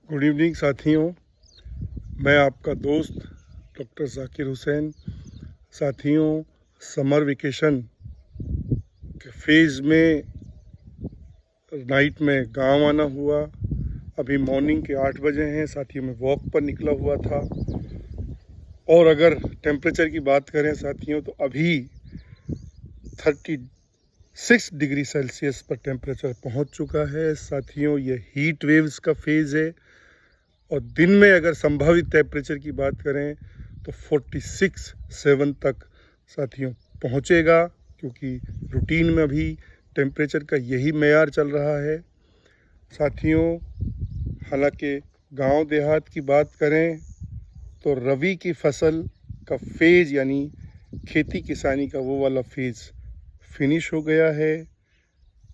Good evening साथियों, मैं आपका दोस्त डॉक्टर ज़ाकिर हुसैन। साथियों, समर वेकेशन के फेज़ में नाइट में गांव आना हुआ। अभी मॉर्निंग के 8 बजे हैं। साथियों, मैं वॉक पर निकला हुआ था और अगर टेम्परेचर की बात करें साथियों, तो अभी 36 डिग्री सेल्सियस पर टेम्परेचर पहुंच चुका है। साथियों, ये हीट वेव्स का फेज़ है और दिन में अगर संभावित टेम्परेचर की बात करें तो 46-7 तक साथियों पहुंचेगा, क्योंकि रूटीन में अभी टेम्परेचर का यही मेयार चल रहा है। साथियों, हालांकि गांव देहात की बात करें तो रबी की फसल का फेज़ यानी खेती किसानी का वो वाला फेज़ फिनिश हो गया है।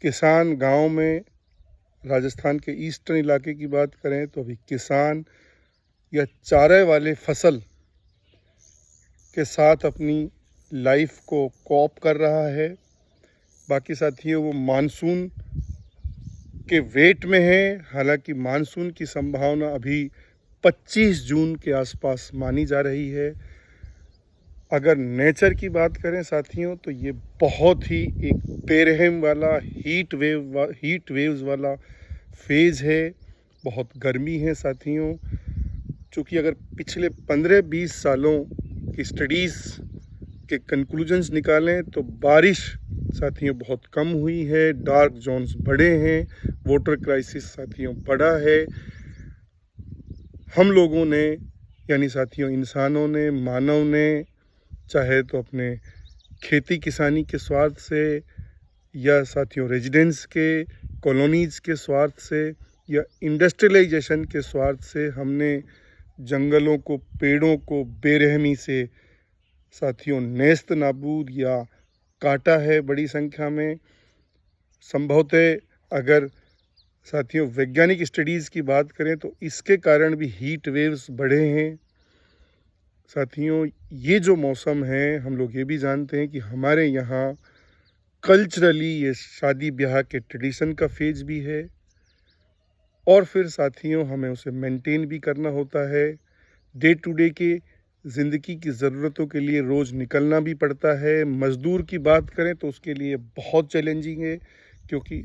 किसान गांव में, राजस्थान के ईस्टर्न इलाके की बात करें तो अभी किसान या चारे वाले फसल के साथ अपनी लाइफ को कॉप कर रहा है। बाकी साथियों, वो मानसून के वेट में है। हालांकि मानसून की संभावना अभी 25 जून के आसपास मानी जा रही है। अगर नेचर की बात करें साथियों, तो ये बहुत ही एक बेरहम वाला हीट वेव्स वाला फेज़ है। बहुत गर्मी है साथियों। चूँकि अगर पिछले 15-20 सालों की स्टडीज़ के कंक्लूजन्स निकालें तो बारिश साथियों बहुत कम हुई है, डार्क जोन्स बढ़े हैं, वाटर क्राइसिस साथियों बढ़ा है। हम लोगों ने यानी साथियों इंसानों ने, मानव ने, चाहे तो अपने खेती किसानी के स्वार्थ से या साथियों रेजिडेंस के कॉलोनीज़ के स्वार्थ से या इंडस्ट्रियलाइजेशन के स्वार्थ से हमने जंगलों को, पेड़ों को बेरहमी से साथियों नेस्त नाबूद या काटा है बड़ी संख्या में। संभवतः अगर साथियों वैज्ञानिक स्टडीज़ की बात करें तो इसके कारण भी हीट वेव्स बढ़े हैं। साथियों, ये जो मौसम है, हम लोग ये भी जानते हैं कि हमारे यहाँ कल्चरली ये शादी ब्याह के ट्रेडिशन का फेज भी है और फिर साथियों हमें उसे मेंटेन भी करना होता है। डे टू डे की ज़िंदगी की ज़रूरतों के लिए रोज़ निकलना भी पड़ता है। मज़दूर की बात करें तो उसके लिए बहुत चैलेंजिंग है, क्योंकि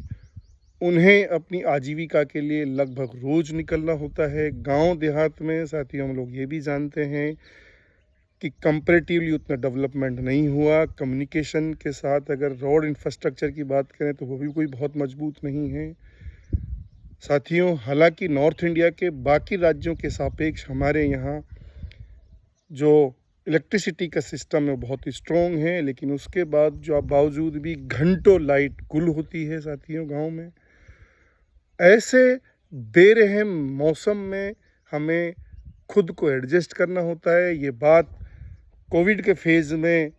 उन्हें अपनी आजीविका के लिए लगभग रोज़ निकलना होता है। गांव देहात में साथियों हम लोग ये भी जानते हैं कि कंपैरेटिवली उतना डेवलपमेंट नहीं हुआ। कम्युनिकेशन के साथ अगर रोड इंफ्रास्ट्रक्चर की बात करें तो वो भी कोई बहुत मजबूत नहीं है। साथियों, हालांकि नॉर्थ इंडिया के बाकी राज्यों के सापेक्ष हमारे यहाँ जो इलेक्ट्रिसिटी का सिस्टम है बहुत स्ट्रॉन्ग है, लेकिन उसके बाद जो बावजूद भी घंटों लाइट गुल होती है साथियों गांव में। ऐसे बेरहम मौसम में हमें खुद को एडजस्ट करना होता है। ये बात कोविड के फेज़ में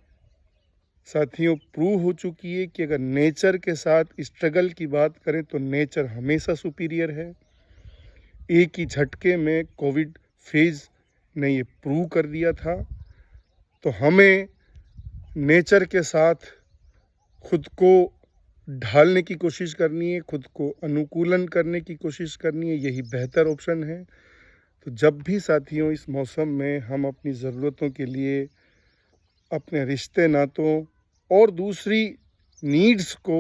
साथियों प्रूव हो चुकी है कि अगर नेचर के साथ स्ट्रगल की बात करें तो नेचर हमेशा सुपीरियर है। एक ही झटके में कोविड फेज़ ने ये प्रूव कर दिया था। तो हमें नेचर के साथ खुद को ढालने की कोशिश करनी है, खुद को अनुकूलन करने की कोशिश करनी है, यही बेहतर ऑप्शन है। तो जब भी साथियों इस मौसम में हम अपनी ज़रूरतों के लिए, अपने रिश्ते नातों और दूसरी नीड्स को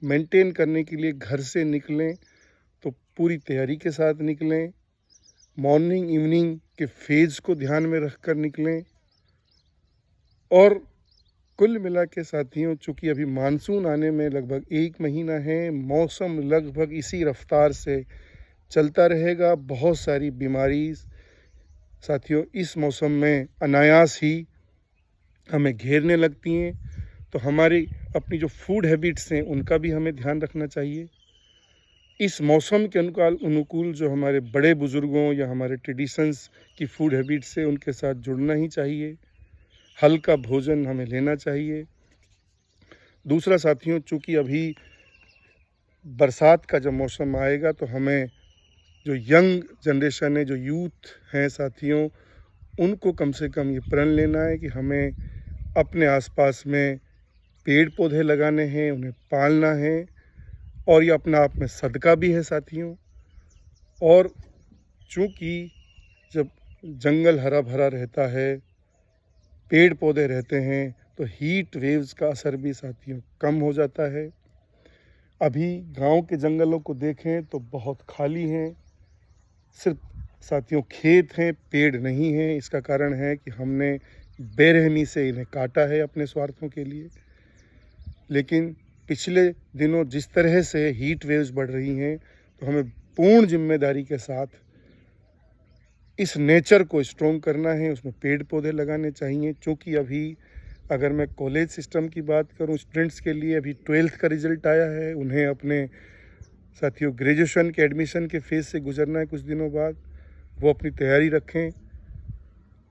मेंटेन करने के लिए घर से निकलें तो पूरी तैयारी के साथ निकलें। मॉर्निंग इवनिंग के फेज़ को ध्यान में रखकर निकलें। और कुल मिला के साथियों, चूँकि अभी मानसून आने में लगभग 1 महीना है, मौसम लगभग इसी रफ्तार से चलता रहेगा। बहुत सारी बीमारी साथियों इस मौसम में अनायास ही हमें घेरने लगती हैं। तो हमारी अपनी जो फूड हैबिट्स हैं उनका भी हमें ध्यान रखना चाहिए। इस मौसम के अनुकूल जो हमारे बड़े बुज़ुर्गों या हमारे ट्रेडिशंस की फूड हैबिट्स है उनके साथ जुड़ना ही चाहिए। हल्का भोजन हमें लेना चाहिए। दूसरा साथियों, चूँकि अभी बरसात का जब मौसम आएगा तो हमें जो यंग जनरेशन है, जो यूथ हैं साथियों, उनको कम से कम ये प्रण लेना है कि हमें अपने आसपास में पेड़ पौधे लगाने हैं, उन्हें पालना है और ये अपना आप में सदका भी है साथियों। और चूँकि जब जंगल हरा भरा रहता है, पेड़ पौधे रहते हैं, तो हीट वेव्स का असर भी साथियों कम हो जाता है। अभी गांव के जंगलों को देखें तो बहुत खाली हैं, सिर्फ साथियों खेत हैं, पेड़ नहीं हैं। इसका कारण है कि हमने बेरहमी से इन्हें काटा है अपने स्वार्थों के लिए। लेकिन पिछले दिनों जिस तरह से हीट वेव्स बढ़ रही हैं, तो हमें पूर्ण जिम्मेदारी के साथ इस नेचर को स्ट्रॉन्ग करना है, उसमें पेड़ पौधे लगाने चाहिए। चूँकि अभी अगर मैं कॉलेज सिस्टम की बात करूं, स्टूडेंट्स के लिए अभी 12th का रिज़ल्ट आया है, उन्हें अपने साथियों ग्रेजुएशन के एडमिशन के फेज़ से गुजरना है कुछ दिनों बाद। वो अपनी तैयारी रखें।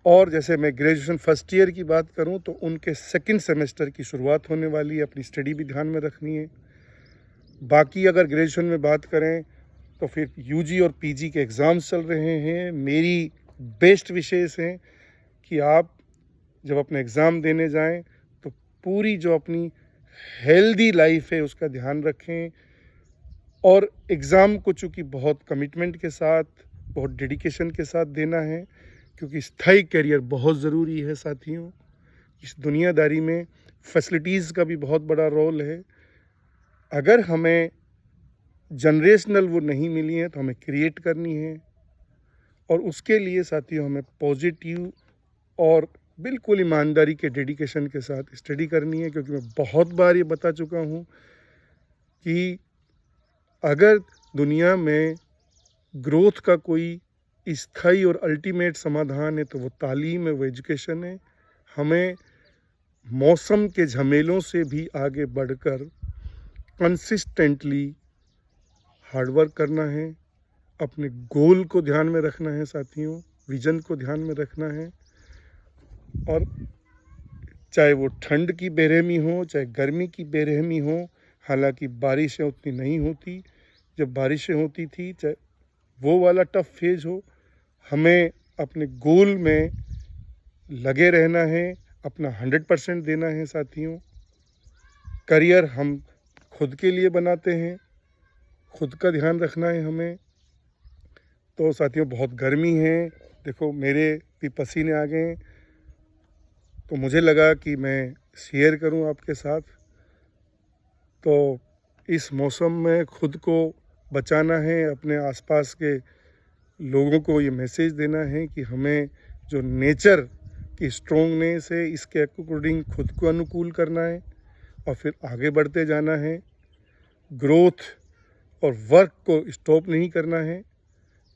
और जैसे मैं ग्रेजुएशन फर्स्ट ईयर की बात करूं, तो उनके सेकंड सेमेस्टर की शुरुआत होने वाली है, अपनी स्टडी भी ध्यान में रखनी है। बाकी अगर ग्रेजुएशन में बात करें तो फिर यूजी और पीजी के एग्ज़ाम्स चल रहे हैं। मेरी बेस्ट विशेस हैं कि आप जब अपने एग्ज़ाम देने जाएं तो पूरी जो अपनी हेल्दी लाइफ है उसका ध्यान रखें। और एग्ज़ाम को चूँकि बहुत कमिटमेंट के साथ, बहुत डेडिकेशन के साथ देना है, क्योंकि स्थायी करियर बहुत ज़रूरी है साथियों। इस दुनियादारी में फैसिलिटीज़ का भी बहुत बड़ा रोल है। अगर हमें जनरेशनल वो नहीं मिली है तो हमें क्रिएट करनी है, और उसके लिए साथियों हमें पॉजिटिव और बिल्कुल ईमानदारी के डेडिकेशन के साथ स्टडी करनी है। क्योंकि मैं बहुत बार ये बता चुका हूँ कि अगर दुनिया में ग्रोथ का कोई स्थायी और अल्टीमेट समाधान है तो वो तालीम है, वो एजुकेशन है। हमें मौसम के झमेलों से भी आगे बढ़कर कंसिस्टेंटली हार्डवर्क करना है, अपने गोल को ध्यान में रखना है साथियों, विज़न को ध्यान में रखना है। और चाहे वो ठंड की बेरहमी हो, चाहे गर्मी की बेरहमी हो, हालांकि बारिशें उतनी नहीं होती जब बारिशें होती थी, चाहे वो वाला टफ फेज हो, हमें अपने गोल में लगे रहना है, अपना 100% देना है साथियों। करियर हम खुद के लिए बनाते हैं, खुद का ध्यान रखना है हमें। तो साथियों बहुत गर्मी है, देखो मेरे भी पसीने आ गए, तो मुझे लगा कि मैं शेयर करूं आपके साथ। तो इस मौसम में खुद को बचाना है, अपने आसपास के लोगों को ये मैसेज देना है कि हमें जो नेचर की स्ट्रॉन्गनेस है इसके अकॉर्डिंग खुद को अनुकूल करना है और फिर आगे बढ़ते जाना है। ग्रोथ और वर्क को स्टॉप नहीं करना है,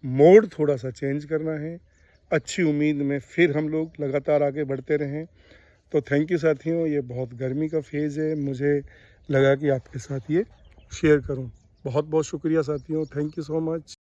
मोड थोड़ा सा चेंज करना है। अच्छी उम्मीद में फिर हम लोग लगातार आगे बढ़ते रहें। तो थैंक यू साथियों, ये बहुत गर्मी का फेज़ है, मुझे लगा कि आपके साथ ये शेयर करूं। बहुत बहुत शुक्रिया साथियों, थैंक यू सो मच।